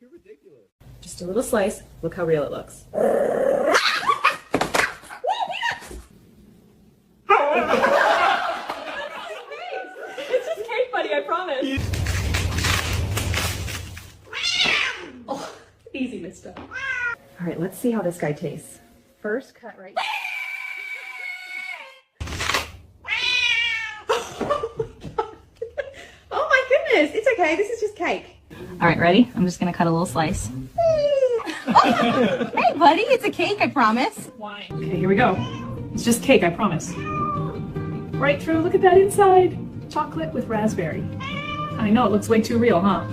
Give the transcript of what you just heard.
You're ridiculous. Just a little slice. Look how real it looks. It's just cake, buddy, I promise. Oh, easy, mister. All right, let's see how this guy tastes. First cut right. Oh my goodness, it's okay, this is just cake. All right, ready? I'm just gonna cut a little slice. Hey, buddy, it's a cake, I promise. Wine. Okay, here we go. It's just cake, I promise. Right through, look at that inside. Chocolate with raspberry. I know, it looks way too real, huh?